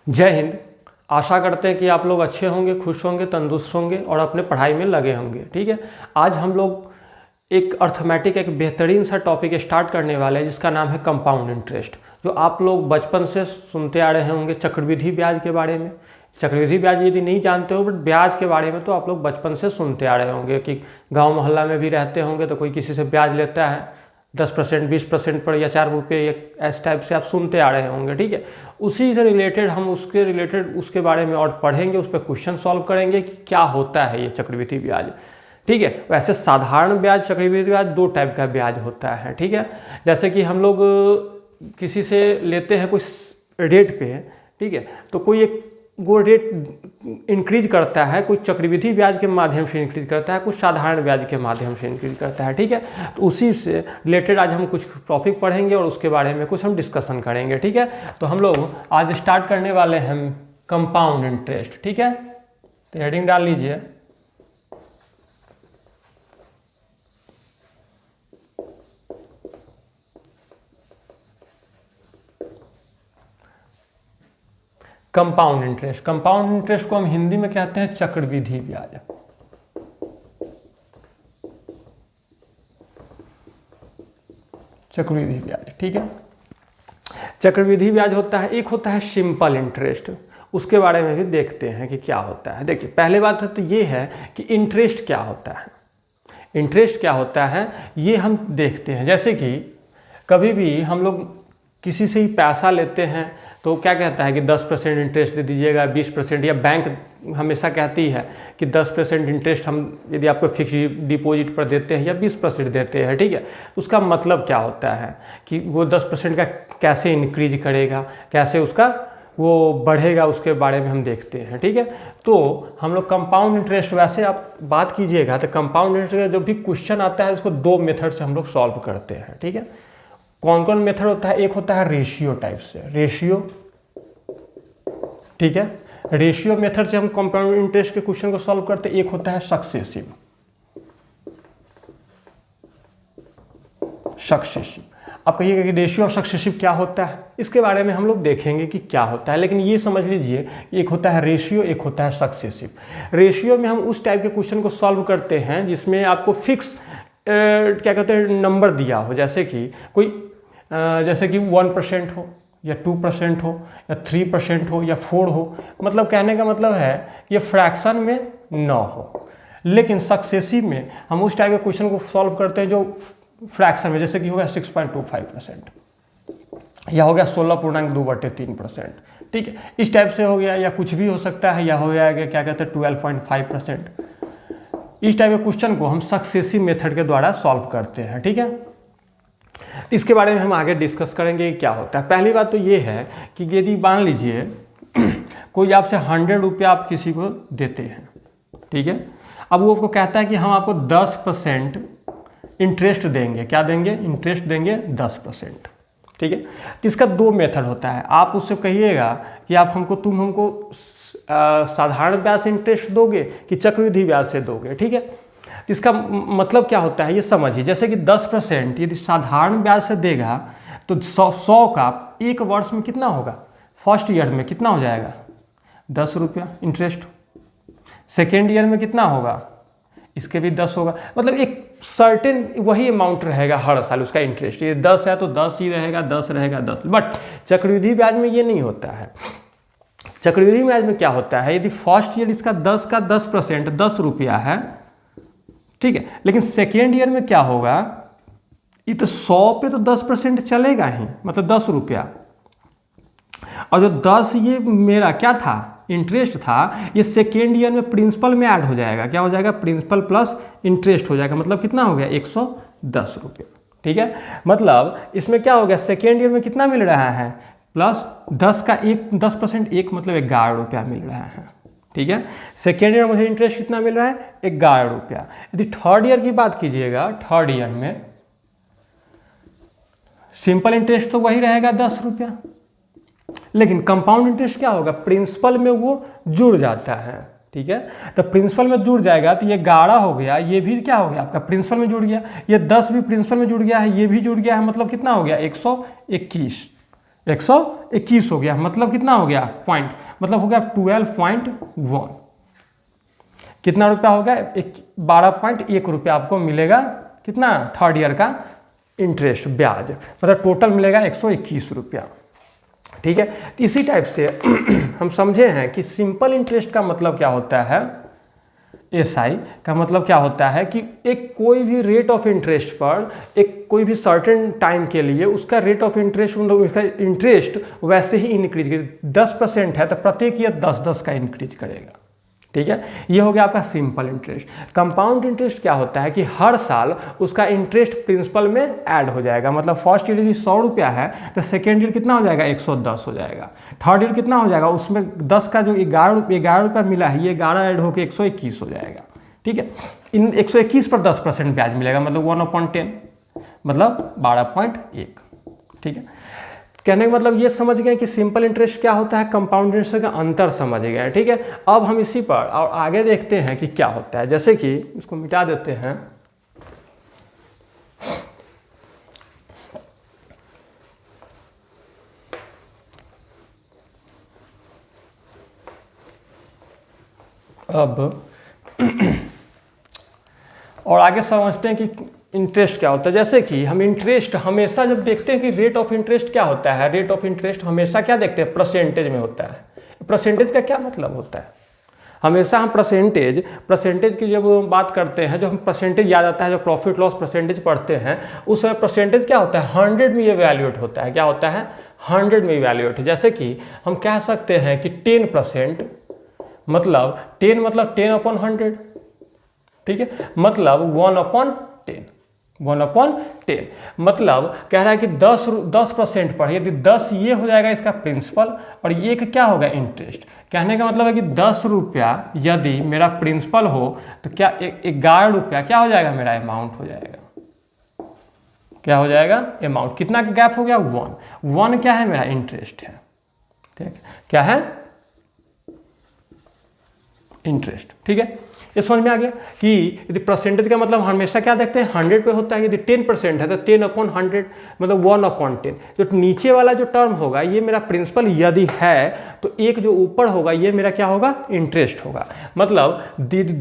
जय हिंद। आशा करते हैं कि आप लोग अच्छे होंगे, खुश होंगे, तंदुरुस्त होंगे और अपने पढ़ाई में लगे होंगे। ठीक है, आज हम लोग एक अर्थमेटिक एक बेहतरीन सा टॉपिक स्टार्ट करने वाले हैं जिसका नाम है कंपाउंड इंटरेस्ट, जो आप लोग बचपन से सुनते आ रहे होंगे चक्रवृद्धि ब्याज के बारे में। चक्रवृद्धि ब्याज यदि नहीं जानते हो, बट ब्याज के बारे में तो आप लोग बचपन से सुनते आ रहे होंगे कि गांव मोहल्ला में भी रहते होंगे तो कोई किसी से ब्याज लेता है 10%, 20% पर या 4 रुपये, इस टाइप से आप सुनते आ रहे होंगे। ठीक है, उसी से रिलेटेड हम उसके बारे में और पढ़ेंगे, उस पर क्वेश्चन सॉल्व करेंगे कि क्या होता है ये चक्रवृद्धि ब्याज। ठीक है, वैसे साधारण ब्याज, चक्रवृद्धि ब्याज दो टाइप का ब्याज होता है। ठीक है, जैसे कि हम लोग किसी से लेते हैं कुछ रेट पे, ठीक है, तो कोई एक वो रेट इंक्रीज करता है, कुछ चक्रवृद्धि ब्याज के माध्यम से इंक्रीज करता है, कुछ साधारण ब्याज के माध्यम से इंक्रीज करता है। ठीक है, तो उसी से रिलेटेड आज हम कुछ टॉपिक पढ़ेंगे और उसके बारे में कुछ हम डिस्कशन करेंगे। ठीक है, तो हम लोग आज स्टार्ट करने वाले हैं कंपाउंड इंटरेस्ट। ठीक है, तो हेडिंग डाल लीजिए कंपाउंड इंटरेस्ट। कंपाउंड इंटरेस्ट को हम हिंदी में कहते हैं चक्रवृद्धि ब्याज। चक्रवृद्धि ब्याज, ठीक है। चक्रवृद्धि ब्याज होता है, एक होता है सिंपल इंटरेस्ट, उसके बारे में भी देखते हैं कि क्या होता है। देखिए, पहले बात तो ये है कि इंटरेस्ट क्या होता है। इंटरेस्ट क्या होता है ये हम देखते हैं। जैसे कि कभी भी हम लोग किसी से ही पैसा लेते हैं तो क्या कहता है कि 10% इंटरेस्ट दे दीजिएगा, 20%, या बैंक हमेशा कहती है कि 10% इंटरेस्ट हम यदि आपको फिक्स डिपॉजिट पर देते हैं या 20% देते हैं। ठीक है, उसका मतलब क्या होता है कि वो 10% का कैसे इंक्रीज करेगा, कैसे उसका वो बढ़ेगा, उसके बारे में हम देखते हैं। ठीक है, तो हम लोग कंपाउंड इंटरेस्ट, वैसे आप बात कीजिएगा तो कंपाउंड इंटरेस्ट का जब भी क्वेश्चन आता है उसको दो मेथड से हम लोग सॉल्व करते हैं। ठीक है, कौन कौन मेथड होता है? एक होता है रेशियो टाइप से, रेशियो। ठीक है, रेशियो मेथड से हम कंपाउंड इंटरेस्ट के क्वेश्चन को सॉल्व करते हैं। एक होता है सक्सेसिव। आप कहिएगा कि रेशियो और सक्सेसिव क्या होता है, इसके बारे में हम लोग देखेंगे कि क्या होता है, लेकिन ये समझ लीजिए एक होता है रेशियो, एक होता है सक्सेसिव। रेशियो में हम उस टाइप के क्वेश्चन को सॉल्व करते हैं जिसमें आपको फिक्स क्या कहते हैं नंबर दिया हो, जैसे कि कोई जैसे कि 1% हो या 2% हो या 3% हो या 4 हो, मतलब कहने का मतलब है ये फ्रैक्शन में न हो। लेकिन सक्सेसिव में हम उस टाइप के क्वेश्चन को सॉल्व करते हैं जो फ्रैक्शन में, जैसे कि हो गया 6.25% या हो गया 16.2/3%। ठीक है, इस टाइप से हो गया, या कुछ भी हो सकता है, या हो गया क्या कहते हैं 12.5%। इस टाइप के क्वेश्चन को हम सक्सेसिव मेथड के द्वारा सॉल्व करते हैं। ठीक है, इसके बारे में हम आगे डिस्कस करेंगे क्या होता है। पहली बात तो ये है कि यदि मान लीजिए कोई आपसे 100 रुपया आप किसी को देते हैं, ठीक है, अब वो आपको कहता है कि हम आपको 10% इंटरेस्ट देंगे। क्या देंगे? इंटरेस्ट देंगे 10%। ठीक है, तो इसका दो मेथड होता है। आप उससे कहिएगा कि तुम हमको साधारण ब्याज से इंटरेस्ट दोगे कि चक्रवृद्धि ब्याज से दोगे। ठीक है, इसका मतलब क्या होता है ये समझिए। जैसे कि 10% यदि साधारण ब्याज से देगा तो 100 का एक वर्ष में कितना होगा? फर्स्ट ईयर में कितना हो जाएगा? 10 रुपया इंटरेस्ट। सेकेंड ईयर में कितना होगा? इसके भी 10 होगा। मतलब एक सर्टेन वही अमाउंट रहेगा हर साल उसका इंटरेस्ट। ये 10 है तो 10 ही रहेगा, 10 रहेगा 10। बट चक्रवृद्धि ब्याज में ये नहीं होता है। चक्रवृद्धि ब्याज में क्या होता है, यदि फर्स्ट ईयर इसका 10 का 10%, 10 रुपया है, ठीक है, लेकिन सेकेंड ईयर में क्या होगा, ये तो 100 पे तो 10% चलेगा ही, मतलब 10 रुपया, और जो 10 ये मेरा क्या था, इंटरेस्ट था, ये सेकेंड ईयर में प्रिंसिपल में ऐड हो जाएगा। क्या हो जाएगा? प्रिंसिपल प्लस इंटरेस्ट हो जाएगा। मतलब कितना हो गया? 110 रुपये। ठीक है, मतलब इसमें क्या हो गया, सेकेंड ईयर में कितना मिल रहा है? प्लस 10 का 10%, एक मतलब 11 रुपया मिल रहा है। ठीक है, सेकेंड ईयर में मुझे इंटरेस्ट कितना मिल रहा है? 11 रुपया। यदि थर्ड ईयर की बात कीजिएगा, थर्ड ईयर में सिंपल इंटरेस्ट तो वही रहेगा 10 रुपया, लेकिन कंपाउंड इंटरेस्ट क्या होगा? प्रिंसिपल में वो जुड़ जाता है। ठीक है, तो प्रिंसिपल में जुड़ जाएगा तो ये 11 हो गया, ये भी क्या हो गया आपका? प्रिंसिपल में जुड़ गया। ये 10 भी प्रिंसिपल में जुड़ गया है, ये भी जुड़ गया है, मतलब कितना हो गया? 121। 121 हो गया, मतलब कितना हो गया पॉइंट, मतलब हो गया 12.1। कितना रुपया हो गया, 12.1 रुपया आपको मिलेगा कितना थर्ड ईयर का इंटरेस्ट ब्याज, मतलब टोटल मिलेगा 121 रुपया। ठीक है, तो इसी टाइप से हम समझे हैं कि सिंपल इंटरेस्ट का मतलब क्या होता है, एसआई का मतलब क्या होता है कि एक कोई भी रेट ऑफ इंटरेस्ट पर एक कोई भी सर्टेन टाइम के लिए उसका रेट ऑफ इंटरेस्ट, मतलब उसका इंटरेस्ट वैसे ही इंक्रीज करेगा। 10% है तो प्रत्येक ईयर 10-10 का इंक्रीज करेगा। ठीक है, ये हो गया आपका सिंपल इंटरेस्ट। कंपाउंड इंटरेस्ट क्या होता है कि हर साल उसका इंटरेस्ट प्रिंसिपल में ऐड हो जाएगा, मतलब फर्स्ट ईयर यदि 100 रुपया है तो सेकेंड ईयर कितना हो जाएगा 110 हो जाएगा, थर्ड ईयर कितना हो जाएगा, उसमें 10 का जो 11 रुपया मिला है ये 11 ऐड होकर 121 हो जाएगा। ठीक है, इन 121 पर 10% ब्याज मिलेगा, मतलब 1/10, मतलब 12.1। ठीक है, कहने का मतलब ये समझ गए कि सिंपल इंटरेस्ट क्या होता है, कंपाउंड इंटरेस्ट का अंतर समझ गए। ठीक है, अब हम इसी पर और आगे देखते हैं कि क्या होता है। जैसे कि इसको मिटा देते हैं, अब और आगे समझते हैं कि इंटरेस्ट क्या होता है। जैसे कि हम इंटरेस्ट हमेशा जब देखते हैं कि रेट ऑफ इंटरेस्ट क्या होता है, रेट ऑफ इंटरेस्ट हमेशा क्या देखते हैं, परसेंटेज में होता है। परसेंटेज का क्या मतलब होता है, हमेशा हम परसेंटेज की जब बात करते हैं, जो हम परसेंटेज याद आता है, जो प्रॉफिट लॉस परसेंटेज पढ़ते हैं उस समय परसेंटेज क्या होता है 100 में इवैल्यूएट होता है। क्या होता है 100 में इवैल्यूएट। जैसे कि हम कह सकते हैं कि 10% मतलब 10/100। ठीक है, मतलब 1/10, 1/10 मतलब कह रहा है कि 10% पर यदि 10 ये हो जाएगा इसका प्रिंसिपल और ये क्या होगा इंटरेस्ट। कहने का मतलब है कि 10 रुपया यदि मेरा प्रिंसिपल हो तो क्या 11 रुपया क्या हो जाएगा मेरा अमाउंट हो जाएगा। क्या हो जाएगा अमाउंट, कितना का गैप हो गया 1 क्या है मेरा इंटरेस्ट है। ठीक, क्या है इंटरेस्ट। ठीक है, ये समझ में आ गया कि यदि परसेंटेज का मतलब हमेशा क्या देखते हैं 100 पे होता है। यदि 10% है तो 10/100 मतलब 1/10। जो नीचे वाला जो टर्म होगा ये मेरा प्रिंसिपल यदि है तो एक जो ऊपर होगा ये मेरा क्या होगा इंटरेस्ट होगा। मतलब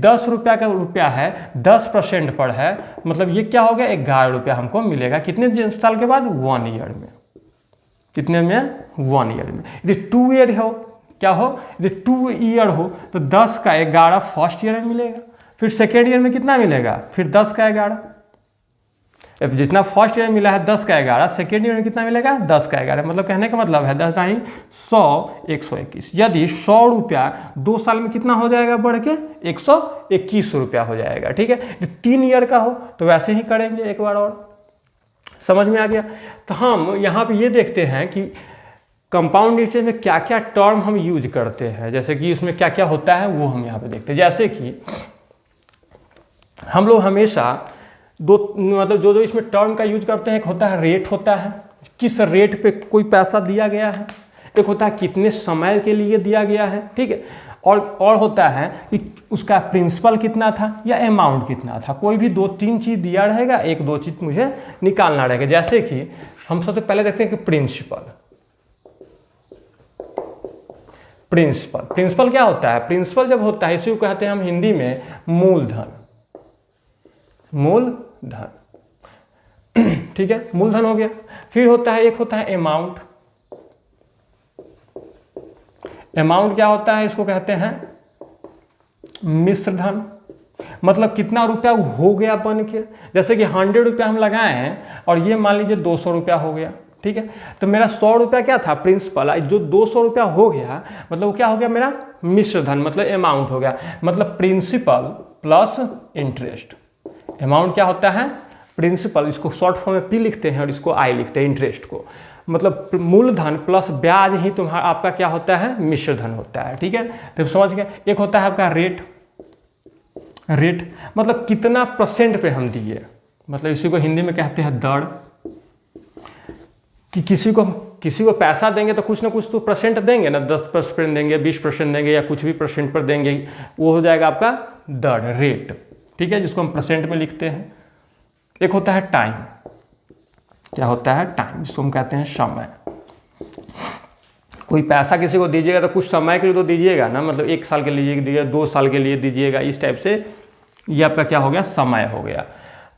10 रुपया का रुपया है 10% पर है, मतलब ये क्या हो गया 11 रुपया हमको मिलेगा कितने साल के बाद 1 ईयर में। कितने में 1 ईयर में। यदि 2 ईयर हो क्या हो, यदि 2 ईयर हो तो 10 का 11 फर्स्ट ईयर में मिलेगा, फिर सेकेंड ईयर में कितना मिलेगा फिर 10 का 11। जितना फर्स्ट ईयर में मिला है 10 का 11, सेकेंड ईयर में कितना मिलेगा 10 का 11। मतलब कहने का मतलब है 10 टाइम 100 121। यदि 100 रुपया 2 साल में कितना हो जाएगा बढ़ के 121 रुपया हो जाएगा। ठीक है, 3 ईयर का हो तो वैसे ही करेंगे एक बार और। समझ में आ गया। तो हम यहाँ पे ये देखते हैं कि कंपाउंड इंटरेस्ट में क्या क्या टर्म हम यूज करते हैं, जैसे कि इसमें क्या क्या होता है वो हम यहाँ पे देखते हैं। जैसे कि हम लोग हमेशा मतलब जो इसमें टर्म का यूज करते हैं, एक होता है रेट होता है, किस रेट पे कोई पैसा दिया गया है, एक होता है कितने समय के लिए दिया गया है। ठीक है, और होता है कि उसका प्रिंसिपल कितना था या अमाउंट कितना था। कोई भी 2-3 चीज़ दिया रहेगा, 1-2 चीज़ मुझे निकालना रहेगा। जैसे कि हम सबसे पहले देखते हैं कि प्रिंसिपल क्या होता है। प्रिंसिपल जब होता है इसी को कहते हैं हम हिंदी में मूलधन। ठीक है, मूलधन हो गया। फिर होता है एक होता है अमाउंट। अमाउंट क्या होता है, इसको कहते हैं मिश्र धन। मतलब कितना रुपया हो गया बन के, जैसे कि 100 रुपया हम लगाए हैं और ये मान लीजिए 200 रुपया हो गया। ठीक है, तो मेरा 100 रुपया क्या था प्रिंसिपल, जो 200 रुपया हो गया मतलब वो क्या हो गया मेरा मिश्र धन, मतलब अमाउंट हो गया। मतलब प्रिंसिपल प्लस इंटरेस्ट। अमाउंट क्या होता है प्रिंसिपल, इसको शॉर्ट फॉर्म में पी लिखते हैं और इसको आई लिखते हैं इंटरेस्ट को। मतलब मूलधन प्लस ब्याज ही तुम्हारा आपका क्या होता है मिश्र धन होता है। ठीक है, तो समझ गए। एक होता है आपका रेट मतलब कितना परसेंट पे हम दिए, मतलब इसी को हिंदी में कहते हैं दर। कि किसी को पैसा देंगे तो कुछ ना कुछ तो परसेंट देंगे ना, 10% देंगे, 20% देंगे या कुछ भी परसेंट पर देंगे, वो हो जाएगा आपका दर, रेट। ठीक है, जिसको हम परसेंट में लिखते हैं। एक होता है टाइम। क्या होता है टाइम, जिसको हम कहते हैं समय। कोई पैसा किसी को दीजिएगा तो कुछ समय के लिए तो दीजिएगा ना, मतलब 1 साल के लिए दीजिएगा, 2 साल के लिए दीजिएगा, इस टाइप से ये आपका क्या हो गया, समय हो गया।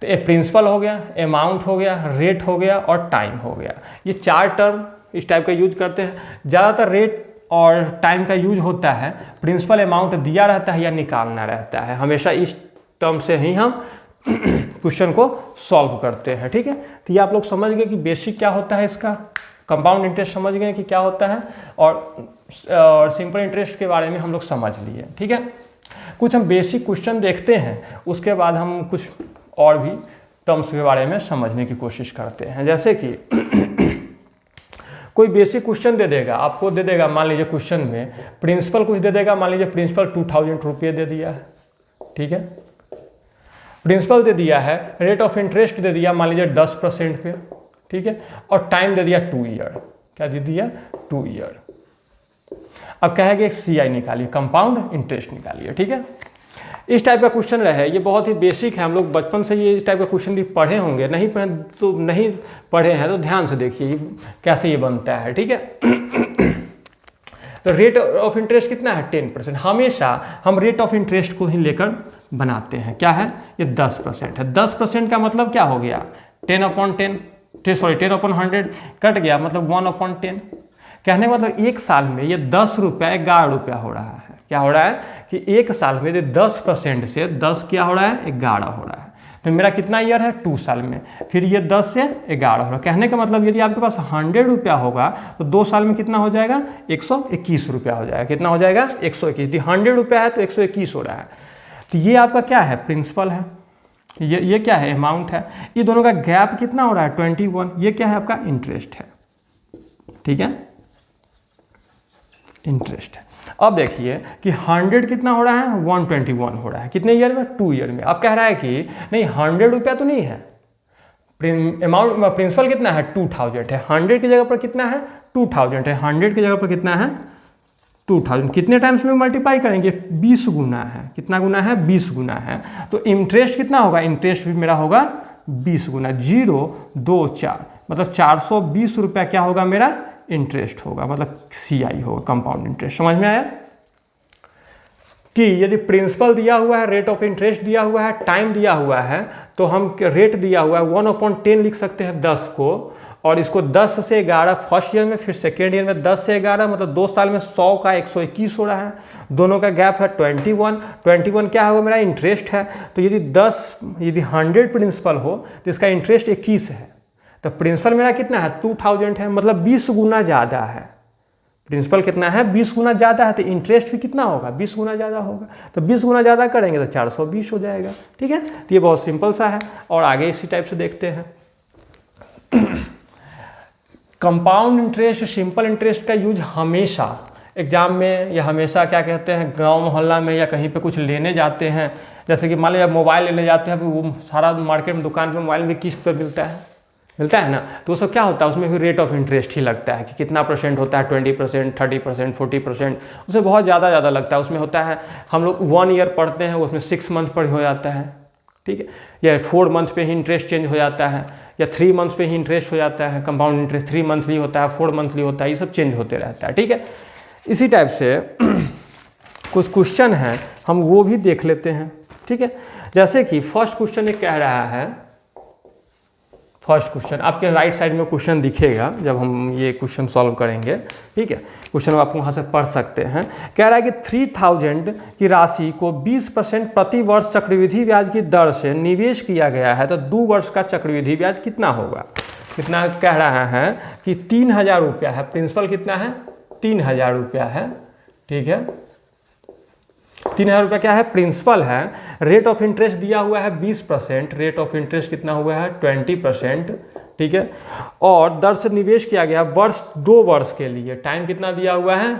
तो ये प्रिंसिपल हो गया, अमाउंट हो गया, रेट हो गया और टाइम हो गया। ये 4 टर्म इस टाइप का यूज करते हैं। ज़्यादातर रेट और टाइम का यूज होता है, प्रिंसिपल अमाउंट दिया रहता है या निकालना रहता है, हमेशा इस टर्म से ही हम क्वेश्चन को सॉल्व करते हैं। ठीक है, तो ये आप लोग समझ गए कि बेसिक क्या होता है इसका, कंपाउंड इंटरेस्ट समझ गए कि क्या होता है, और सिंपल इंटरेस्ट के बारे में हम लोग समझ लिए। ठीक है, कुछ हम बेसिक क्वेश्चन देखते हैं, उसके बाद हम कुछ और भी टर्म्स के बारे में समझने की कोशिश करते हैं। जैसे कि कोई बेसिक क्वेश्चन दे देगा, आपको दे देगा, मान लीजिए क्वेश्चन में प्रिंसिपल कुछ दे देगा, मान लीजिए प्रिंसिपल 2000 रुपये दे दिया है। ठीक है, प्रिंसिपल दे दिया है, रेट ऑफ इंटरेस्ट दे दिया मान लीजिए 10% पे। ठीक है, और टाइम दे दिया 2 ईयर। क्या दे दिया, 2 ईयर। अब कहेगा CI निकालिए, कंपाउंड इंटरेस्ट निकालिए। ठीक है, इस टाइप का क्वेश्चन रहे, ये बहुत ही बेसिक है, हम लोग बचपन से ये इस टाइप का क्वेश्चन भी पढ़े होंगे, नहीं पढ़े हैं तो ध्यान से देखिए कैसे ये बनता है। ठीक है, तो रेट ऑफ इंटरेस्ट कितना है, 10%। हमेशा हम रेट ऑफ इंटरेस्ट को ही लेकर बनाते हैं। क्या है, ये 10% है। 10% का मतलब क्या हो गया, 10/100 कट गया, मतलब 1/10। कहने का मतलब 1 साल में ये 10 रुपया 11 रुपया हो रहा है। क्या हो रहा है कि 1 साल में ये 10% से 10 क्या हो रहा है, 11 हो रहा है। तो मेरा कितना ईयर है, 2 साल में, फिर ये 10 से 11 हो रहा है। कहने का मतलब यदि आपके पास 100 रुपया होगा तो 2 साल में कितना हो जाएगा, 121 रुपया हो जाएगा। कितना हो जाएगा, 121। यदि 100 रुपया है तो 121 हो रहा है। तो ये आपका क्या है, प्रिंसिपल है, ये क्या है, अमाउंट है। ये दोनों का गैप कितना हो रहा है, 21। ये क्या है, आपका इंटरेस्ट है। ठीक है, इंटरेस्ट है। अब देखिए कि 100 कितना हो रहा है, 121 हो रहा है। कितने ईयर में, 2 ईयर में। अब कह रहा है कि नहीं 100 रुपया तो नहीं है, अमाउंट प्रिंसिपल कितना है, 2000 है। 100 की जगह पर कितना है, 2000 है। 100 की जगह पर कितना है, 2000। कितने टाइम्स में मल्टीप्लाई करेंगे, 20 गुना है। कितना गुना है, 20 गुना है। तो इंटरेस्ट कितना होगा, इंटरेस्ट भी मेरा होगा 20 गुना, 0 2 4, मतलब 420 रुपया क्या होगा, मेरा इंटरेस्ट होगा, मतलब CI होगा, कंपाउंड इंटरेस्ट। समझ में आया कि यदि प्रिंसिपल दिया हुआ है, रेट ऑफ इंटरेस्ट दिया हुआ है, टाइम दिया हुआ है, तो हम रेट दिया हुआ है 1/10 लिख सकते हैं 10 को, और इसको 10 से 11 फर्स्ट ईयर में, फिर सेकेंड ईयर में 10 से 11, मतलब 2 साल में 100 का 121 हो रहा है। दोनों का गैप है 21 क्या होगा, मेरा इंटरेस्ट है। तो यदि 100 प्रिंसिपल हो तो इसका इंटरेस्ट 21 है। तो प्रिंसिपल मेरा कितना है, 2000 है, मतलब 20 गुना ज़्यादा है। प्रिंसिपल कितना है, 20 गुना ज़्यादा है, तो इंटरेस्ट भी कितना होगा, 20 गुना ज़्यादा होगा। तो 20 गुना ज़्यादा करेंगे तो 420 हो जाएगा। ठीक है, तो ये बहुत सिंपल सा है, और आगे इसी टाइप से देखते हैं। कंपाउंड इंटरेस्ट, सिंपल इंटरेस्ट का यूज हमेशा एग्जाम में, या हमेशा क्या कहते हैं, गांव मोहल्ला में या कहीं पे कुछ लेने जाते हैं, जैसे कि मान लीजिए मोबाइल लेने जाते हैं, वो सारा मार्केट में दुकान पे मोबाइल भी किस्त पे मिलता है ना, तो वो सब क्या होता है, उसमें भी रेट ऑफ इंटरेस्ट ही लगता है कि कितना परसेंट होता है, 20%, 30%, 40%, उससे बहुत ज़्यादा लगता है। उसमें होता है, हम लोग 1 ईयर पढ़ते हैं, उसमें 6 मंथ पर हो जाता है। ठीक है, या 4 मंथ पे ही इंटरेस्ट चेंज हो जाता है, या 3 मंथ्स पे ही इंटरेस्ट हो जाता है। कंपाउंड इंटरेस्ट 3 मंथली होता है, 4 मंथली होता है, ये सब चेंज होते रहता है। ठीक है, इसी टाइप से कुछ क्वेश्चन हैं, हम वो भी देख लेते हैं। ठीक है, जैसे कि फर्स्ट क्वेश्चन ये कह रहा है, फर्स्ट क्वेश्चन आपके राइट साइड में क्वेश्चन दिखेगा जब हम ये क्वेश्चन सॉल्व करेंगे। ठीक है, क्वेश्चन आप वहाँ से पढ़ सकते हैं। कह रहा है कि 3000 की राशि को 20% प्रति वर्ष चक्रवृद्धि ब्याज की दर से निवेश किया गया है, तो 2 वर्ष का चक्रवृद्धि ब्याज कितना होगा। कितना कह रहा है कि 3000 रुपया है, प्रिंसिपल कितना है, 3000 रुपया है। ठीक है, 3000 रुपया क्या है, प्रिंसिपल है। रेट ऑफ इंटरेस्ट दिया हुआ है 20%, रेट ऑफ इंटरेस्ट कितना हुआ है, 20%। ठीक है, और दर से निवेश किया गया वर्ष, 2 वर्ष के लिए। टाइम कितना दिया हुआ है,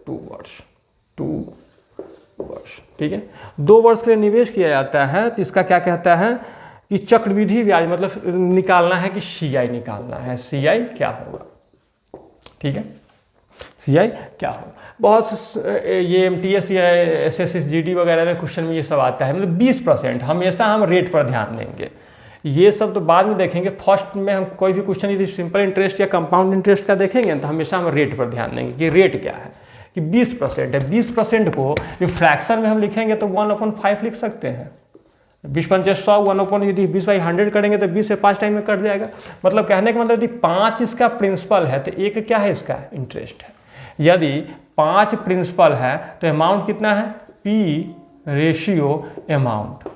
2 वर्ष। ठीक है, 2 वर्ष के लिए निवेश किया जाता है, तो इसका क्या कहता है कि चक्रवृद्धि ब्याज, मतलब निकालना है कि CI निकालना है। CI क्या होगा, ठीक है, CI क्या होगा। बहुत ये MTS या SSS GD वगैरह में क्वेश्चन में ये सब आता है, मतलब 20%। हमेशा हम रेट पर ध्यान देंगे ये सब तो बाद में देखेंगे। फर्स्ट में हम कोई भी क्वेश्चन यदि सिंपल इंटरेस्ट या कंपाउंड इंटरेस्ट का देखेंगे तो हमेशा हम रेट पर ध्यान देंगे कि रेट क्या है, कि 20% है। 20% को फ्रैक्शन में हम लिखेंगे तो 1/5 लिख सकते हैं। 20×100 1 यदि 20/100 करेंगे तो 20 से 5 टाइम में कट जाएगा। मतलब कहने का मतलब यदि 5 इसका प्रिंसिपल है तो 1 क्या है, इसका इंटरेस्ट है। यदि 5 प्रिंसिपल है तो अमाउंट कितना है, P रेशियो अमाउंट।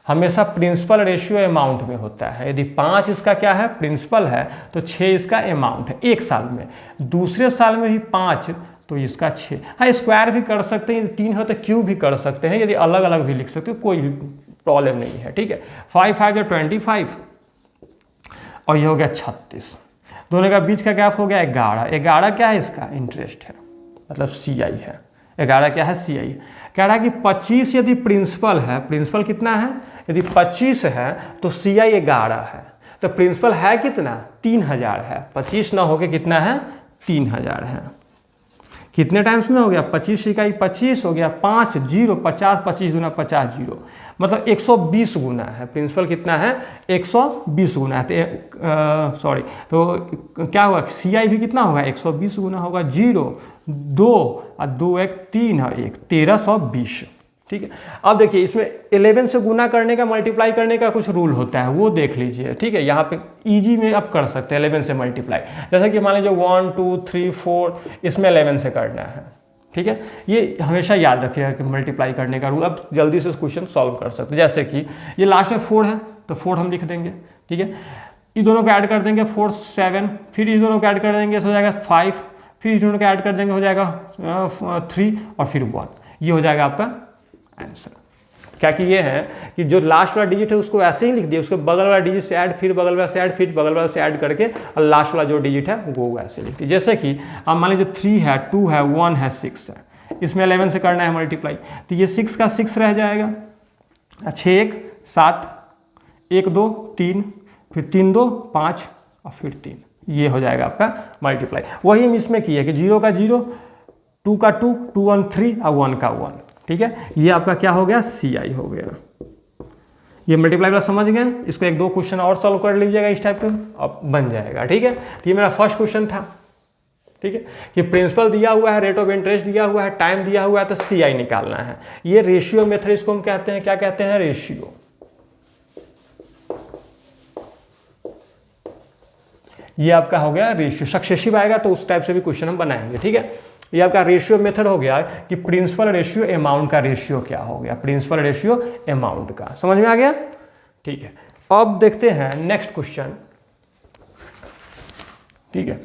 हमेशा प्रिंसिपल रेशियो अमाउंट में होता है। यदि 5 इसका क्या है, प्रिंसिपल है, तो 6 इसका अमाउंट है एक साल में। दूसरे साल में भी 5 तो इसका 6। हाँ, स्क्वायर भी कर सकते हैं, यदि 3 हो तो क्यूब भी कर सकते हैं, यदि अलग अलग भी लिख सकते हो, कोई भी प्रॉब्लम नहीं है। ठीक है, 5 5 25 और ये हो गया 36। दोनों का बीच का गैप हो गया 11। 11 क्या है, इसका इंटरेस्ट है, मतलब CI है। 11 क्या है, CI। कह रहा है कि 25 यदि प्रिंसिपल है, प्रिंसिपल कितना है, यदि 25 है तो CI 11 है। तो प्रिंसिपल है कितना, 3000 है। 25 ना होके कितना है, 3000 है। कितने टाइम्स में हो गया, 25 इकाई 25 हो गया, 5 0 50, 25 गुना 50 0, मतलब 120 गुना है। प्रिंसिपल कितना है, 120 गुना है। सॉरी, तो क्या हुआ, CI भी कितना होगा, 120 गुना होगा। 0 2 और 2 1 3 और 1 1320। ठीक है, अब देखिए इसमें 11 से गुना करने का, मल्टीप्लाई करने का कुछ रूल होता है, वो देख लीजिए। ठीक है, यहाँ पे इजी में आप कर सकते हैं 11 से मल्टीप्लाई। जैसे कि मान लीजिए 1 2 3 4, इसमें 11 से करना है। ठीक है, ये हमेशा याद रखिएगा कि मल्टीप्लाई करने का रूल। अब जल्दी से क्वेश्चन सॉल्व कर सकते हैं। जैसे कि ये लास्ट में 4 है तो 4 हम लिख देंगे। ठीक है, इस दोनों को ऐड कर देंगे 4 7, फिर इस दोनों को ऐड कर देंगे तो हो जाएगा 5, फिर इस दोनों को ऐड कर देंगे हो जाएगा 3 और फिर 1। ये हो जाएगा आपका आंसर। क्या कि ये है कि जो लास्ट वाला डिजिट है उसको ऐसे ही लिख दिए, उसको बगल वाला डिजिट से ऐड, फिर बगल वाला से ऐड, फिर बगल वाला से ऐड करके और लास्ट वाला जो डिजिट है वो ऐसे लिख दिए। जैसे कि अब मान लीजिए 3 है, 2 है, 1 है, 6 है, इसमें 11 से करना है मल्टीप्लाई, तो ये 6 का 6 रह जाएगा। 6 1 7, 1 2 3, फिर 3 2 5 और फिर 3, ये हो जाएगा आपका मल्टीप्लाई। वही हम इसमें किए कि 0 का 0, 2 का 2, 2 1 3 और 1 का 1। ठीक है, ये आपका क्या हो गया, CI हो गया। ये मल्टीप्लाई वाला समझ गए। इसको 1 2 क्वेश्चन और सॉल्व कर लीजिएगा इस टाइप के, अब बन जाएगा। ठीक है, तो ये मेरा फर्स्ट क्वेश्चन था। ठीक है, कि प्रिंसिपल दिया हुआ है, रेट ऑफ इंटरेस्ट दिया हुआ है, टाइम दिया हुआ है, तो CI निकालना है। ये रेशियो मेथड, इसको हम कहते हैं, क्या कहते हैं, रेशियो। ये आपका हो गया रेशियो। सक्सेसिव आएगा तो उस टाइप से भी क्वेश्चन हम बनाएंगे। ठीक है, ये आपका रेशियो मेथड हो गया कि प्रिंसिपल रेशियो अमाउंट का रेशियो क्या हो गया, प्रिंसिपल रेशियो अमाउंट का। समझ में आ गया। ठीक है, अब देखते हैं नेक्स्ट क्वेश्चन। ठीक है,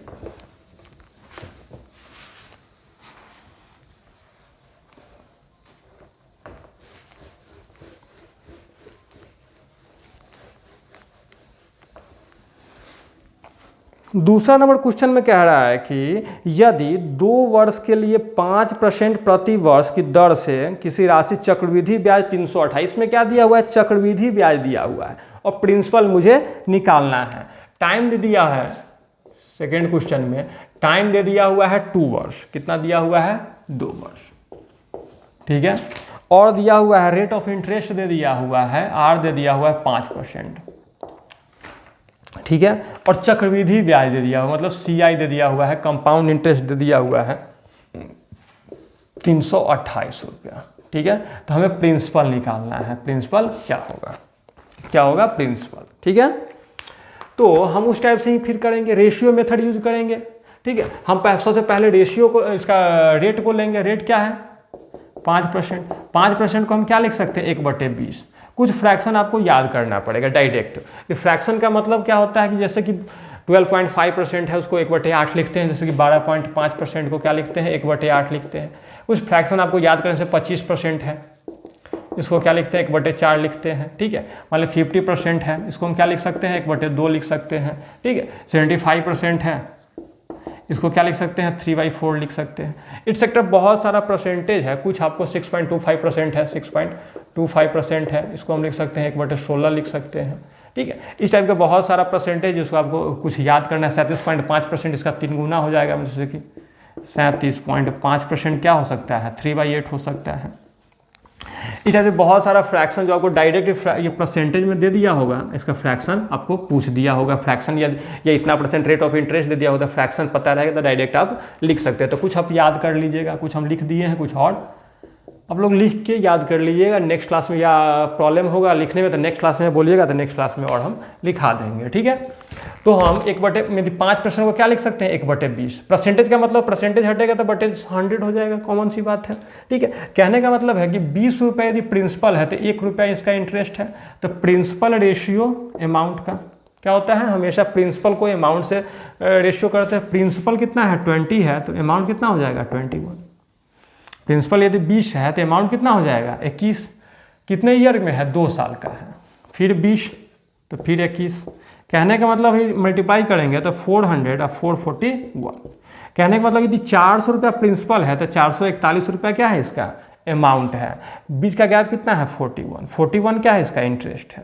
दूसरा नंबर क्वेश्चन में कह रहा है कि यदि 2 वर्ष के लिए 5% प्रति वर्ष की दर से किसी राशि चक्रवृद्धि ब्याज 328 में क्या दिया हुआ है, चक्रवृद्धि ब्याज दिया हुआ है और प्रिंसिपल मुझे निकालना है। टाइम दे दिया है, सेकेंड क्वेश्चन में टाइम दे दिया हुआ है 2 वर्ष। कितना दिया हुआ है, 2 वर्ष। ठीक है, और दिया हुआ है रेट ऑफ इंटरेस्ट दे दिया हुआ है, R दे दिया हुआ है 5%। ठीक है, और चक्रवृद्धि ब्याज दे दिया हुआ, मतलब CI दे दिया हुआ है, कंपाउंड इंटरेस्ट दे दिया हुआ है 328 रुपया। ठीक है, तो हमें प्रिंसिपल निकालना है। प्रिंसिपल क्या होगा, क्या होगा प्रिंसिपल। ठीक है, तो हम उस टाइप से ही फिर करेंगे, रेशियो मेथड यूज करेंगे। ठीक है, हम सबसे पहले रेशियो को, इसका रेट को लेंगे। रेट क्या है, 5%। 5% को हम क्या लिख सकते हैं, 1/20। कुछ फ्रैक्शन आपको याद करना पड़ेगा डायरेक्ट। ये फ्रैक्शन का मतलब क्या होता है कि जैसे कि 12.5% है, उसको 1/8 लिखते हैं। जैसे कि 12.5% को क्या लिखते हैं, 1/8 लिखते हैं। कुछ फ्रैक्शन आपको याद करने से 25% है, इसको क्या लिखते हैं, 1/4 लिखते हैं। ठीक है, मान ली 50% है, इसको हम क्या लिख सकते हैं, 1/2 लिख सकते हैं। ठीक है, 75% है, इसको क्या लिख सकते हैं, 3/4 लिख सकते हैं। इट्स सेक्टर बहुत सारा परसेंटेज है। कुछ आपको 6.25% है, 6.25% है, इसको हम लिख सकते हैं 1/16 लिख सकते हैं। ठीक है, इस टाइप का बहुत सारा परसेंटेज, जिसको आपको कुछ याद करना है। 37.5% इसका 3 गुना हो जाएगा। जैसे कि 37.5% क्या हो सकता है, 3/8 हो सकता है। इट हैज़ बहुत सारा फ्रैक्शन जो आपको डायरेक्ट ये परसेंटेज में दे दिया होगा, इसका फ्रैक्शन आपको पूछ दिया होगा, फ्रैक्शन या इतना % रेट ऑफ इंटरेस्ट दे दिया होगा, फ्रैक्शन पता रहेगा तो डायरेक्ट आप लिख सकते हैं। तो कुछ आप याद कर लीजिएगा, कुछ हम लिख दिए हैं, कुछ और आप लोग लिख के याद कर लीजिएगा। नेक्स्ट क्लास में या प्रॉब्लम होगा लिखने में तो नेक्स्ट क्लास में बोलिएगा, तो नेक्स्ट क्लास में और हम लिखा देंगे, ठीक है। तो हम 1/5% को क्या लिख सकते हैं, 1/20। परसेंटेज का मतलब परसेंटेज हटेगा तो बटे 100 हो जाएगा, कॉमन सी बात है, ठीक है। कहने का मतलब है कि 20 रुपये यदि प्रिंसिपल है तो 1 रुपया इसका इंटरेस्ट है। तो प्रिंसिपल रेशियो अमाउंट का क्या होता है, हमेशा प्रिंसिपल को अमाउंट से रेशियो करते हैं। प्रिंसिपल कितना है, 20 है, तो अमाउंट कितना हो जाएगा, 21। प्रिंसिपल यदि 20 है तो अमाउंट कितना हो जाएगा, 21। कितने ईयर में है, 2 साल का है, फिर 20 तो फिर 21। कहने का मतलब ही मल्टीप्लाई करेंगे तो 400 और 441। कहने का मतलब यदि 400 रुपया प्रिंसिपल है तो 441 रुपया क्या है, इसका अमाउंट है। बीच का गैप कितना है, 41। 41 क्या है, इसका इंटरेस्ट है।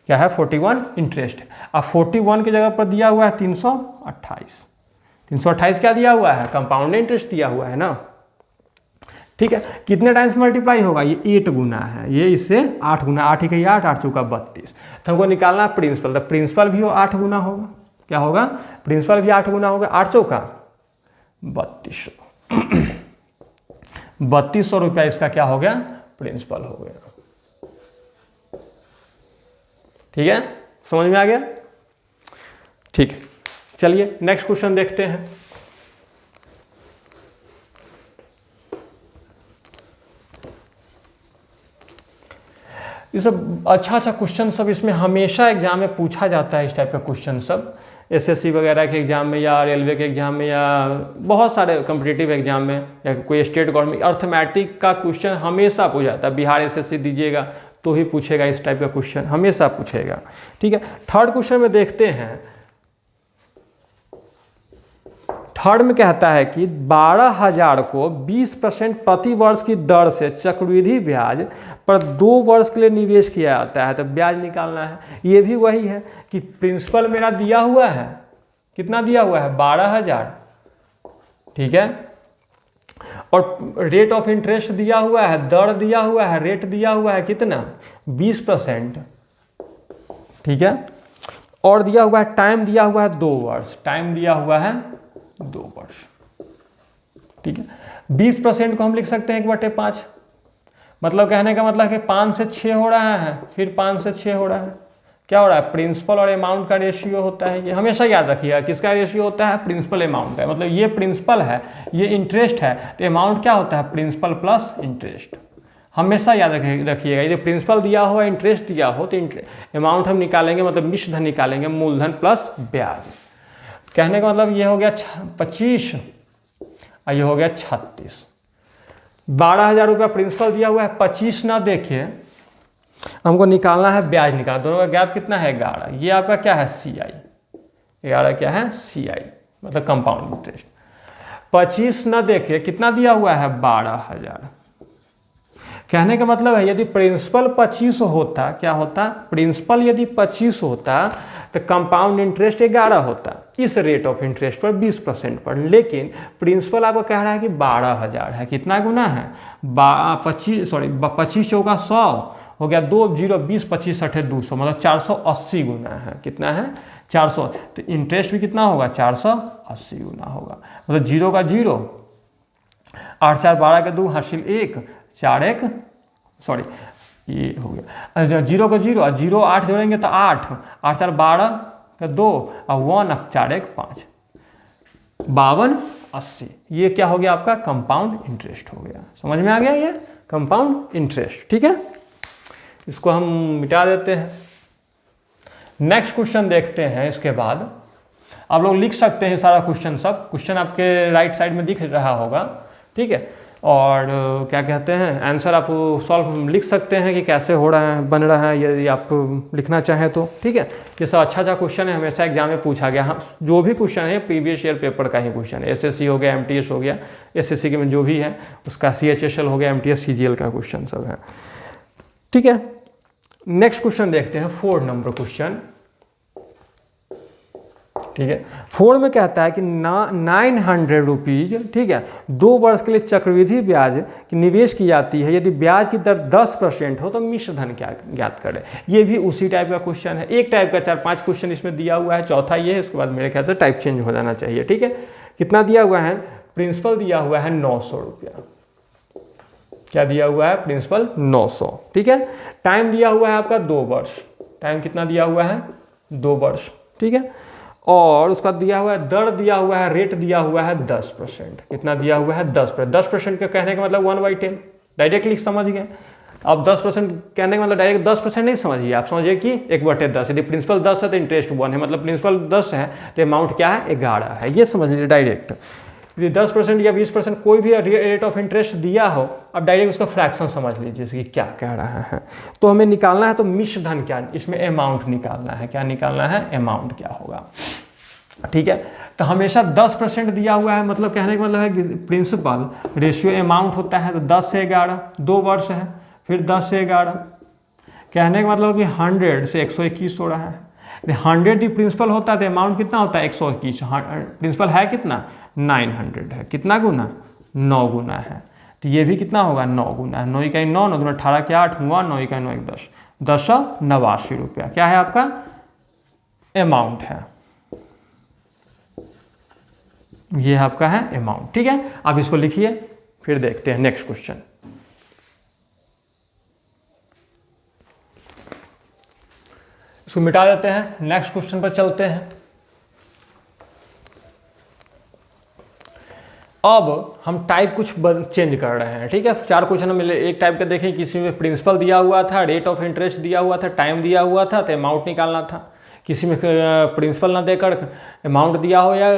क्या है, 41 इंटरेस्ट है। अब 41 की जगह पर दिया हुआ है 328। 328 क्या दिया हुआ है, कंपाउंड इंटरेस्ट दिया हुआ है ना, ठीक है। कितने टाइम्स मल्टीप्लाई होगा, ये 8 गुना है, ये इससे 8 गुना, 8 ही 8, 8 चौका 32। तो हमको निकालना है प्रिंसिपल, तो प्रिंसिपल भी 8 गुना होगा। क्या होगा, प्रिंसिपल भी 8 गुना होगा, 8 चौका 3200। 3200 रुपया इसका क्या हो गया, प्रिंसिपल हो गया, ठीक है। समझ में आ गया, ठीक है। चलिए नेक्स्ट क्वेश्चन देखते हैं। ये सब अच्छा क्वेश्चन सब इसमें हमेशा एग्जाम में पूछा जाता है। इस टाइप का क्वेश्चन सब एसएससी वगैरह के एग्जाम में या रेलवे के एग्जाम में या बहुत सारे कॉम्पिटिटिव एग्जाम में या कोई स्टेट गवर्नमेंट अर्थमेटिक का क्वेश्चन हमेशा पूछा जाता है। बिहार एसएससी दीजिएगा तो ही पूछेगा, इस टाइप का क्वेश्चन हमेशा पूछेगा, ठीक है। थर्ड क्वेश्चन में देखते हैं। थर्ड में कहता है कि 12,000 को 20% प्रति वर्ष की दर से चक्रवृद्धि ब्याज पर 2 वर्ष के लिए निवेश किया जाता है, तो ब्याज निकालना है। ये भी वही है कि प्रिंसिपल मेरा दिया हुआ है, कितना दिया हुआ है, 12,000, ठीक है। और रेट ऑफ इंटरेस्ट दिया हुआ है, दर दिया हुआ है, रेट दिया हुआ है कितना, 20%, ठीक है। और दिया हुआ है टाइम, दिया हुआ है 2 वर्ष, टाइम दिया हुआ है 2 वर्ष, ठीक है। 20% को हम लिख सकते हैं 1/5। मतलब कहने का मतलब है कि 5 से 6 हो रहा है, फिर 5 से 6 हो रहा है। क्या हो रहा है, प्रिंसिपल और अमाउंट का रेशियो होता है। ये हमेशा याद रखिएगा, किसका रेशियो होता है, प्रिंसिपल अमाउंट का। मतलब ये प्रिंसिपल है, ये इंटरेस्ट है, तो अमाउंट क्या होता है, प्रिंसिपल प्लस इंटरेस्ट। हमेशा याद रखिएगा, ये प्रिंसिपल दिया हो, इंटरेस्ट दिया हो, तो अमाउंट हम निकालेंगे, मतलब मिश्र धन निकालेंगे, मूलधन प्लस ब्याज। कहने का मतलब ये हो गया 25 और ये हो गया 36। 12,000 रुपया प्रिंसिपल दिया हुआ है, 25 ना देखिए, हमको निकालना है ब्याज निकालना। दोनों का गैप कितना है, 11। ये आपका क्या है, CI। 11 क्या है, CI, मतलब कंपाउंड इंटरेस्ट। 25 ना देखिए, कितना दिया हुआ है, 12,000। कहने का मतलब है यदि प्रिंसिपल 25 होता, क्या होता, प्रिंसिपल यदि 25 होता तो कंपाउंड इंटरेस्ट 11 होता, इस रेट ऑफ इंटरेस्ट पर 20% पर। लेकिन प्रिंसिपल आपको कह रहा है कि 12,000 है, कितना गुना है, 25 चौका 100 हो गया, 2 0 20 25 8 200, मतलब 480 गुना है। कितना है, 400। तो इंटरेस्ट भी कितना होगा, 480 गुना होगा। मतलब 0 का 0, 8 4 12 के 2 हासिल 1, 4 1 सॉरी ये हो गया 0 को 0 और 0 8 जोड़ेंगे तो 8, 8 4 12 का 2 और 1 4 1 5, 52 80। ये क्या हो गया, आपका कंपाउंड इंटरेस्ट हो गया। समझ में आ गया, ये कंपाउंड इंटरेस्ट, ठीक है। इसको हम मिटा देते हैं। नेक्स्ट क्वेश्चन देखते हैं। इसके बाद आप लोग लिख सकते हैं सारा क्वेश्चन, सब क्वेश्चन आपके राइट साइड में दिख रहा होगा, ठीक है। और क्या कहते हैं, आंसर आप सॉल्व लिख सकते हैं कि कैसे हो रहा है, बन रहा है, यदि आप लिखना चाहें तो, ठीक है। ये सब अच्छा क्वेश्चन है, हमेशा एग्जाम में पूछा गया। हाँ, जो भी क्वेश्चन है प्रीवियस ईयर पेपर का ही क्वेश्चन है। एसएससी हो गया, एमटीएस हो गया, एसएससी के में जो भी है उसका, CHSL हो गया, एमटीएस CGL का क्वेश्चन सब है, ठीक है। नेक्स्ट क्वेश्चन देखते हैं, 4 नंबर क्वेश्चन। ठीक है। 4 में कहता है कि 900 रुपीज़, ठीक है, 2 वर्ष के लिए चक्रवृद्धि ब्याज की निवेश की जाती है, यदि ब्याज की दर 10% हो तो मिश्र धन क्या ज्ञात करें। ये भी उसी टाइप का क्वेश्चन है, एक टाइप का 4-5 क्वेश्चन इसमें दिया हुआ है, चौथा ये है, उसके बाद मेरे ख्याल से टाइप चेंज हो जाना चाहिए। ठीक है, कितना दिया हुआ है, प्रिंसिपल दिया हुआ है 900 रुपया, क्या दिया हुआ है, प्रिंसिपल 900, ठीक है। टाइम दिया हुआ है आपका 2 वर्ष, टाइम कितना दिया हुआ है, 2 वर्ष, ठीक है। और उसका दिया हुआ है, दर दिया हुआ है, रेट दिया हुआ है 10%, कितना दिया हुआ है, 10%। 10% का कहने का मतलब 1/10, डायरेक्टली समझ गए। अब 10% कहने का मतलब डायरेक्ट 10% नहीं समझिए, आप समझिए कि 1/10, यदि प्रिंसिपल 10 है तो इंटरेस्ट 1 है, मतलब प्रिंसिपल 10 है तो अमाउंट क्या है, 11 है, ये समझ लीजिए डायरेक्ट। यदि 10% या 20% कोई भी रेट ऑफ इंटरेस्ट दिया हो, अब डायरेक्ट उसका फ्रैक्शन समझ लीजिए कि क्या कह रहा है। तो हमें निकालना है तो मिश्र धन क्या, इसमें अमाउंट निकालना है, क्या निकालना है, अमाउंट क्या होगा। ठीक है, तो हमेशा 10% दिया हुआ है, मतलब कहने का मतलब है कि प्रिंसिपल रेशियो अमाउंट होता है तो 10 से 11, 2 वर्ष है, फिर 10 से 11, कहने का मतलब कि 100 से 121 हो रहा है। 100 ही प्रिंसिपल होता है तो अमाउंट कितना होता है, 121। प्रिंसिपल है कितना, 900 है, कितना गुना, 9 गुना है, तो ये भी कितना होगा, 9 गुना है, 9 इकाई 9, 9 दूना 18 के 8 हुआ, 9 इकाई 9 10, 1089 रुपया क्या है आपका अमाउंट है, ये आपका है अमाउंट। ठीक है, आप इसको लिखिए, फिर देखते हैं नेक्स्ट क्वेश्चन। इसको मिटा देते हैं, नेक्स्ट क्वेश्चन पर चलते हैं। अब हम टाइप कुछ चेंज कर रहे हैं। ठीक है, 4 क्वेश्चन मिले, एक टाइप का देखें, किसी में प्रिंसिपल दिया हुआ था, रेट ऑफ इंटरेस्ट दिया हुआ था, टाइम दिया हुआ था, तो अमाउंट निकालना था। किसी में प्रिंसिपल ना देकर अमाउंट दिया हो, या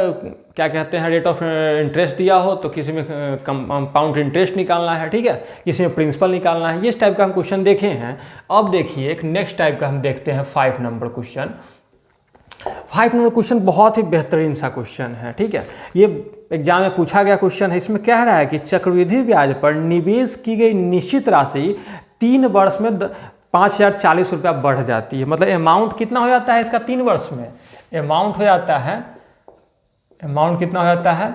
क्या कहते हैं रेट ऑफ इंटरेस्ट दिया हो, तो किसी में कंपाउंड इंटरेस्ट निकालना है। ठीक है, किसी में प्रिंसिपल निकालना है। ये टाइप का हम क्वेश्चन देखे हैं। अब देखिए एक नेक्स्ट टाइप का हम देखते हैं 5 नंबर क्वेश्चन। 5 नंबर क्वेश्चन बहुत ही बेहतरीन सा क्वेश्चन है। ठीक है, ये एग्जाम में पूछा गया क्वेश्चन है। इसमें कह रहा है कि चक्रवृद्धि ब्याज पर निवेश की गई निश्चित राशि 3 वर्ष में 5040 रुपया बढ़ जाती है। मतलब अमाउंट कितना हो जाता है इसका 3 वर्ष में, अमाउंट हो जाता है, अमाउंट कितना हो जाता है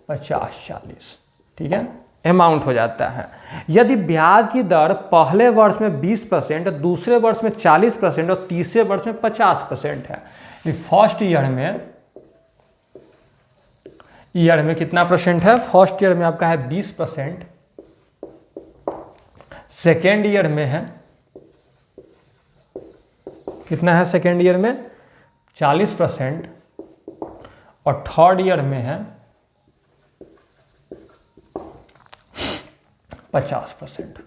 5040। ठीक है, अमाउंट हो जाता है। यदि ब्याज की दर पहले वर्ष में 20%, दूसरे वर्ष में 40% और तीसरे वर्ष में 50% है। फर्स्ट ईयर में कितना परसेंट है, फर्स्ट ईयर में आपका है 20%, सेकेंड ईयर में है कितना है, सेकेंड ईयर में 40% और थर्ड ईयर में है 50%।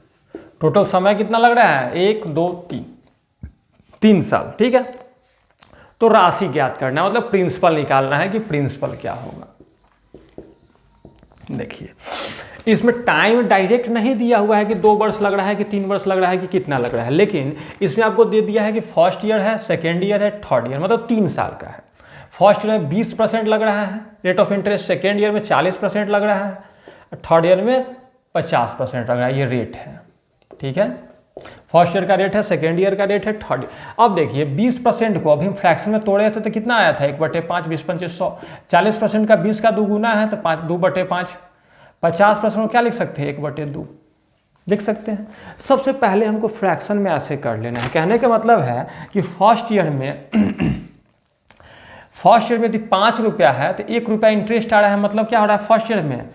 टोटल समय कितना लग रहा है, 1 2 3 साल। ठीक है, तो राशि ज्ञात करना है, मतलब प्रिंसिपल निकालना है कि प्रिंसिपल क्या होगा। देखिए इसमें टाइम डायरेक्ट नहीं दिया हुआ है कि 2 वर्ष लग रहा है कि 3 वर्ष लग रहा है कि कितना लग रहा है, लेकिन इसमें आपको दे दिया है कि फर्स्ट ईयर है, सेकेंड ईयर है, थर्ड ईयर, मतलब 3 साल का है। फर्स्ट ईयर में 20% लग रहा है rate of interest, second year में 40% लग रहा है, थर्ड ईयर में 50% लग रहा है, ये रेट है। ठीक है, फर्स्ट ईयर का रेट है, सेकेंड ईयर का रेट है, थर्ड ईयर। अब देखिए 20% को अभी हम फ्रैक्शन में तोड़े थे तो कितना आया था, 1/5, 20 25 100। 40% का 20 का 2 गुना है तो 2/5। 50% को क्या लिख सकते हैं, 1/2 लिख सकते हैं। सबसे पहले हमको फ्रैक्शन में ऐसे कर लेना है। कहने का मतलब है कि फर्स्ट ईयर में यदि 5 रुपया है तो 1 रुपया इंटरेस्ट आ रहा है, मतलब क्या हो रहा है फर्स्ट ईयर में,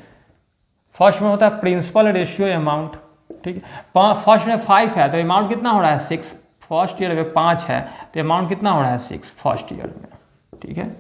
फर्स्ट में होता है प्रिंसिपल रेशियो अमाउंट। ठीक है, फर्स्ट में 5 है तो अमाउंट कितना हो रहा है 6, फर्स्ट ईयर में 5 है तो अमाउंट कितना हो रहा है 6 फर्स्ट ईयर में। ठीक है,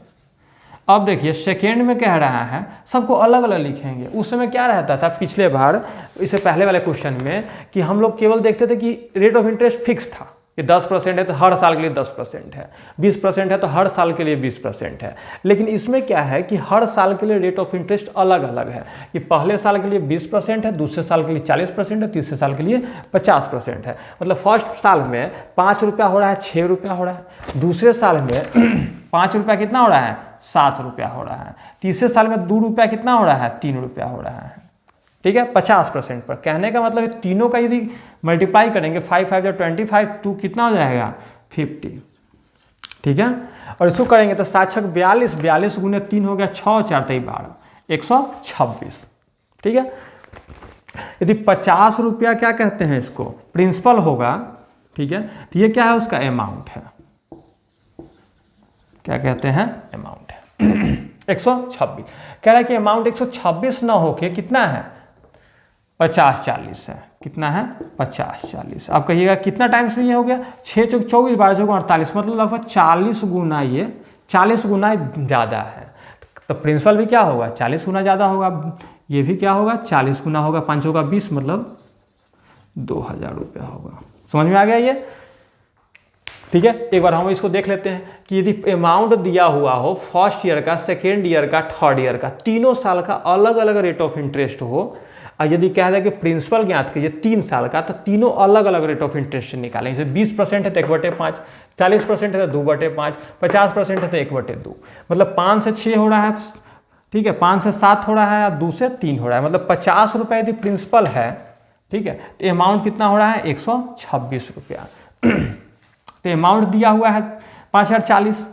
अब देखिए सेकेंड में कह रहा है, सबको अलग अलग लिखेंगे। उस समय क्या रहता था पिछले बार, इससे पहले वाले क्वेश्चन में, कि हम लोग केवल देखते थे कि रेट ऑफ इंटरेस्ट फिक्स था कि 10% है तो हर साल के लिए 10% है, 20% है तो हर साल के लिए 20% है। लेकिन इसमें क्या है कि हर साल के लिए रेट ऑफ इंटरेस्ट अलग अलग है, कि पहले साल के लिए 20% है, दूसरे साल के लिए 40% है, तीसरे साल के लिए 50% है। मतलब फर्स्ट साल में 5 रुपया हो रहा है, 6 रुपया हो रहा है, दूसरे साल में 5 रुपया कितना हो रहा है, 7 रुपया हो रहा है, तीसरे साल में 2 रुपया कितना हो रहा है, 3 रुपया हो रहा है। ठीक है, 50% पर। कहने का मतलब तीनों का यदि मल्टीप्लाई करेंगे, 5 5 25, 2 कितना हो जाएगा 50। ठीक है। और इसको करेंगे तो 7 छक 42, 42 गुने 3 हो गया 6, 4 3 12, 126। ठीक है। यदि 50 रुपया क्या कहते हैं इसको, प्रिंसिपल होगा, ठीक है, तो ये क्या है, उसका अमाउंट है। क्या कहते हैं, अमाउंट है 126। कह रहा है कि अमाउंट 126 ना होके कितना है, 50-40 है। कितना है, 50-40। अब कहिएगा कितना टाइम्स में ये हो गया, 6 चौक 24, 12 चौक 48, मतलब लगभग 40 गुना, ये 40 गुना ज़्यादा है। तो प्रिंसिपल भी क्या होगा, 40 गुना ज़्यादा होगा, ये भी क्या होगा, 40 गुना होगा, 5 चौका 20, मतलब 2000 रुपया होगा। समझ में आ गया ये, ठीक है। एक बार हम इसको देख लेते हैं कि यदि अमाउंट दिया हुआ हो फर्स्ट ईयर का, सेकेंड ईयर का, थर्ड ईयर का, तीनों साल का अलग अलग रेट ऑफ इंटरेस्ट हो, और यदि कह दे कि प्रिंसिपल ज्ञात कीजिए 3 साल का, तो तीनों अलग अलग रेट ऑफ इंटरेस्ट निकालें। जैसे 20% है तो 1/5, 40% है तो 2/5, 50% है तो 1/2, मतलब 5 से 6 हो रहा है, ठीक है, 5 से 7 हो रहा है, या 2 से 3 हो रहा है, मतलब 50 रुपये यदि प्रिंसिपल है, ठीक है, तो अमाउंट कितना हो रहा है, 126 रुपया। तो अमाउंट दिया हुआ है 5040,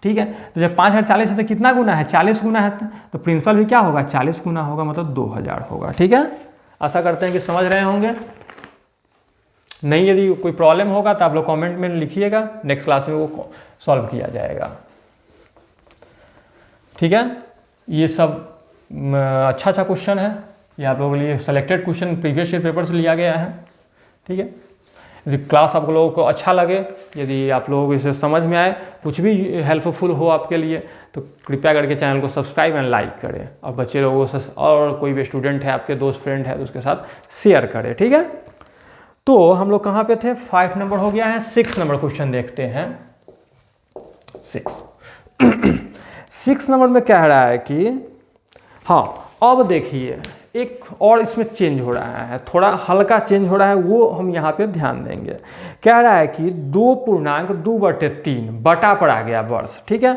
ठीक है। तो जब 5040 है तो कितना गुना है, 40 गुना है, तो प्रिंसिपल भी क्या होगा, 40 गुना होगा, मतलब 2000 होगा। ठीक है, आशा करते हैं कि समझ रहे होंगे। नहीं, यदि कोई प्रॉब्लम होगा तो आप लोग कमेंट में लिखिएगा, नेक्स्ट क्लास में वो सॉल्व किया जाएगा। ठीक है, ये सब अच्छा क्वेश्चन है, ये आप लोगों के लिए selected question previous year paper से लिया गया है। ठीक है, यदि क्लास आप लोगों को अच्छा लगे, यदि आप लोगों को इसे समझ में आए, कुछ भी हेल्पफुल हो आपके लिए, तो कृपया करके चैनल को सब्सक्राइब एंड लाइक करें, और बच्चे लोगों से, और कोई भी स्टूडेंट है आपके दोस्त फ्रेंड है तो उसके साथ शेयर करें। ठीक है, तो हम लोग कहाँ पे थे, 5 नंबर हो गया है, 6 नंबर क्वेश्चन देखते हैं। 6 नंबर में कह रहा है कि, हाँ अब देखिए एक और इसमें चेंज हो रहा है, थोड़ा हल्का चेंज हो रहा है, वो हम यहाँ पे ध्यान देंगे। कह रहा है कि 2.2/3 बटा पर आ गया वर्ष। ठीक है,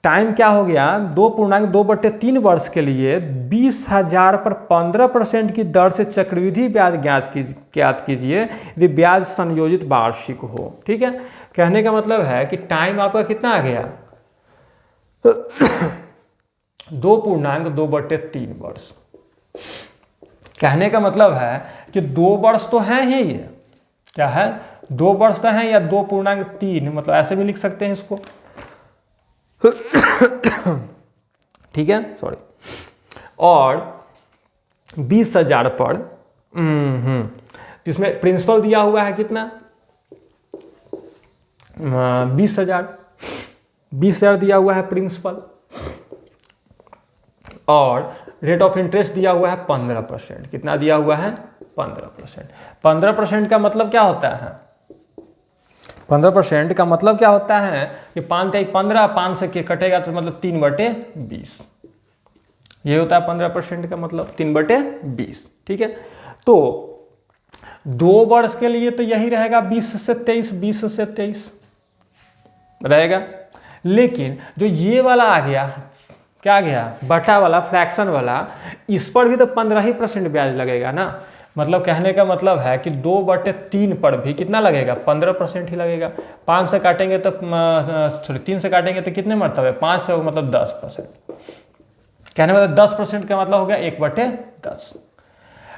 टाइम क्या हो गया, 2.2/3 वर्ष के लिए 20,000 पर 15% की दर से चक्रवृद्धि ब्याज ज्ञात कीजिए यदि ब्याज संयोजित वार्षिक हो। ठीक है, कहने का मतलब है कि टाइम आपका कितना आ गया 2.2/3 वर्ष। कहने का मतलब है कि 2 वर्ष तो है ही, ये क्या है, 2 वर्ष तो है, या 2.3, मतलब ऐसे भी लिख सकते हैं इसको। ठीक है, सॉरी, और 20,000 पर इसमें प्रिंसिपल दिया हुआ है कितना, 20,000 दिया हुआ है प्रिंसिपल, और रेट ऑफ इंटरेस्ट दिया हुआ है 15%। कितना दिया हुआ है, 15%। 15% का मतलब क्या होता है, 15% का मतलब क्या होता है कि 5 × 15, 5 से कटेगा तो मतलब 3/20, ये होता है 15% का मतलब 3/20। ठीक है, तो 2 वर्ष के लिए तो यही रहेगा 20 से 23, 20 से 23 रहेगा। लेकिन जो ये वाला आ गया, क्या आ गया, बटा वाला, फ्रैक्शन वाला, इस पर भी तो 15% ब्याज लगेगा ना। मतलब कहने का मतलब है कि 2/3 पर भी कितना लगेगा, 15% ही लगेगा। 5 से काटेंगे तो, सॉरी 3 से काटेंगे तो कितने मरतबे, 5 से मतलब 10%। कहने का मतलब 10% का मतलब हो गया 1/10।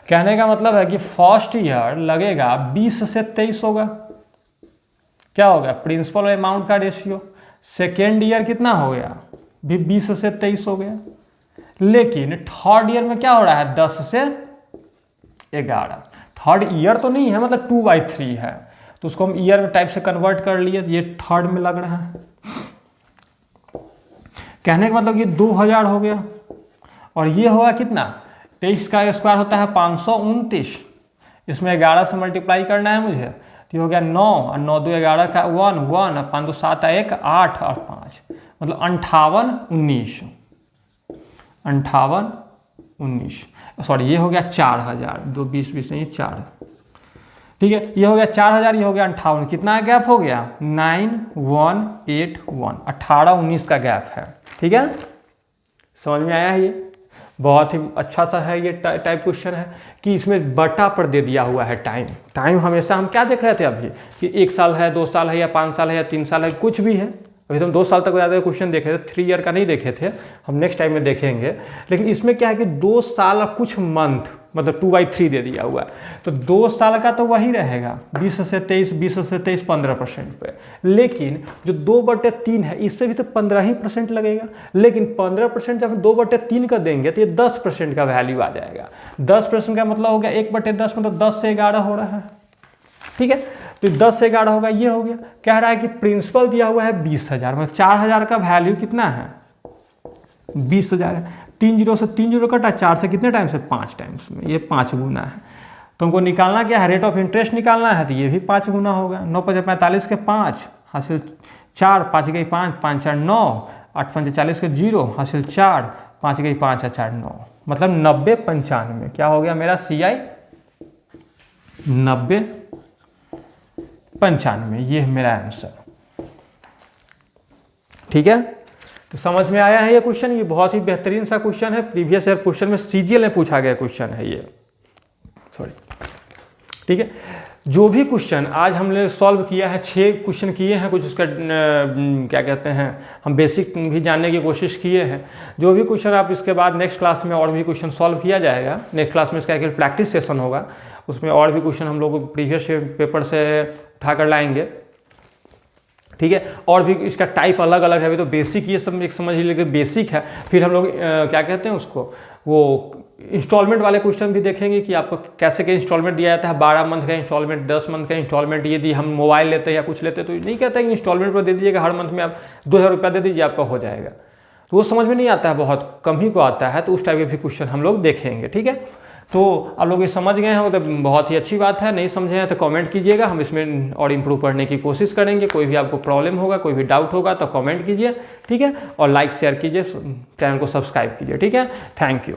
कहने का मतलब है कि फर्स्ट ईयर लगेगा 20 से 23 होगा, क्या होगा, प्रिंसिपल अमाउंट का रेशियो। सेकेंड ईयर कितना हो गया, भी 20 से 23 हो गया। लेकिन थर्ड ईयर में क्या हो रहा है, 10 से 11। थर्ड ईयर तो नहीं है, मतलब 2/3 है, तो उसको हम ईयर में टाइप से कन्वर्ट कर लिए, ये थर्ड में लग रहा है। कहने का मतलब ये 2000 हो गया, और ये होगा कितना, 23 का स्क्वायर होता है 529, इसमें 11 से मल्टीप्लाई करना है मुझे, तो ये हो गया 9, और 9 2 11 का 1 1, 5 2 7 1 8 और 5, मतलब 58 19, सॉरी ये हो गया 4000, 2 20 20 नहीं 4। ठीक है, ये हो गया 4000, ये हो गया 58, कितना गैप हो गया, 9181, 18 19 का गैप है। ठीक है, समझ में आया है ये। बहुत ही अच्छा सा है ये टाइप क्वेश्चन है कि इसमें बटा पर दे दिया हुआ है टाइम। टाइम हमेशा हम क्या देख रहे थे अभी कि 1 साल है, 2 साल है, या 5 साल है, या 3 साल है, कुछ भी है। अभी तो हम 2 साल तक ज़्यादा क्वेश्चन देखे थे, 3 ईयर का नहीं देखे थे, हम नेक्स्ट टाइम में देखेंगे। लेकिन इसमें क्या है कि 2 साल और कुछ मंथ, मतलब 2/3 दे दिया हुआ है, तो 2 साल का तो वही रहेगा 20 से 23, 20 से 23 15% पे। लेकिन जो 2/3 है इससे भी तो 15% लगेगा। लेकिन 15% जब 2/3 का देंगे तो ये 10% का वैल्यू आ जाएगा। 10% का मतलब हो गया 1/10, मतलब 10 से 11 हो रहा है। ठीक है, तो 10 से 11 होगा, ये हो गया। कह रहा है कि प्रिंसिपल दिया हुआ है 20,000, मतलब 4,000 का वैल्यू कितना है 20,000 है। 3 जीरो से 3 जीरो कटा, 4 से कितने टाइम से 5 टाइम्स में, ये 5 गुना है। तो हमको निकालना क्या है, रेट ऑफ इंटरेस्ट निकालना है, तो ये भी 5 गुना होगा। 9 × 45 के 5 हासिल 4, 5 गई 5, 5 4 9, 8 5 40 के 0 हासिल 4, 5 गई 5 4 9, मतलब 90 95। क्या हो गया मेरा CI 90 95, ये है मेरा आंसर। ठीक है, तो समझ में आया है ये क्वेश्चन। ये बहुत ही बेहतरीन सा क्वेश्चन है, प्रीवियस ईयर क्वेश्चन में CGL में पूछा गया क्वेश्चन है ये, सॉरी। ठीक है, जो भी क्वेश्चन आज हमने सॉल्व किया है, 6 क्वेश्चन किए हैं, कुछ उसका क्या कहते हैं, हम बेसिक भी जानने की कोशिश किए हैं। जो भी क्वेश्चन आप इसके बाद नेक्स्ट क्लास में और भी क्वेश्चन सॉल्व किया जाएगा। नेक्स्ट क्लास में इसका एक प्रैक्टिस सेशन होगा, उसमें और भी क्वेश्चन हम लोग प्रीवियस पेपर से उठा कर लाएंगे। ठीक है, और भी इसका टाइप अलग अलग है। अभी तो बेसिक ये सब एक समझ लीजिए बेसिक है। फिर हम लोग क्या कहते हैं उसको, वो इंस्टॉलमेंट वाले क्वेश्चन भी देखेंगे कि आपको कैसे क्या इंस्टॉलमेंट दिया जाता है। 12 मंथ का इंस्टॉलमेंट, 10 मंथ का इंस्टॉलमेंट। यदि हम मोबाइल लेते हैं या कुछ लेते हैं तो नहीं कहते हैं कि इंस्टॉलमेंट पर दे दीजिएगा, हर मंथ में आप 2,000 रुपया दे दीजिए, आपका हो जाएगा। तो वो समझ में नहीं आता है, बहुत कम ही को आता है। तो उस टाइप के भी क्वेश्चन हम लोग देखेंगे। ठीक है, तो आप लोग ये समझ गए हैं तो बहुत ही अच्छी बात है। नहीं समझे हैं तो कमेंट कीजिएगा, हम इसमें और इम्प्रूव करने की कोशिश करेंगे। कोई भी आपको प्रॉब्लम होगा, कोई भी डाउट होगा तो कमेंट कीजिए। ठीक है, और लाइक शेयर कीजिए, चैनल को सब्सक्राइब कीजिए। ठीक है, थैंक यू।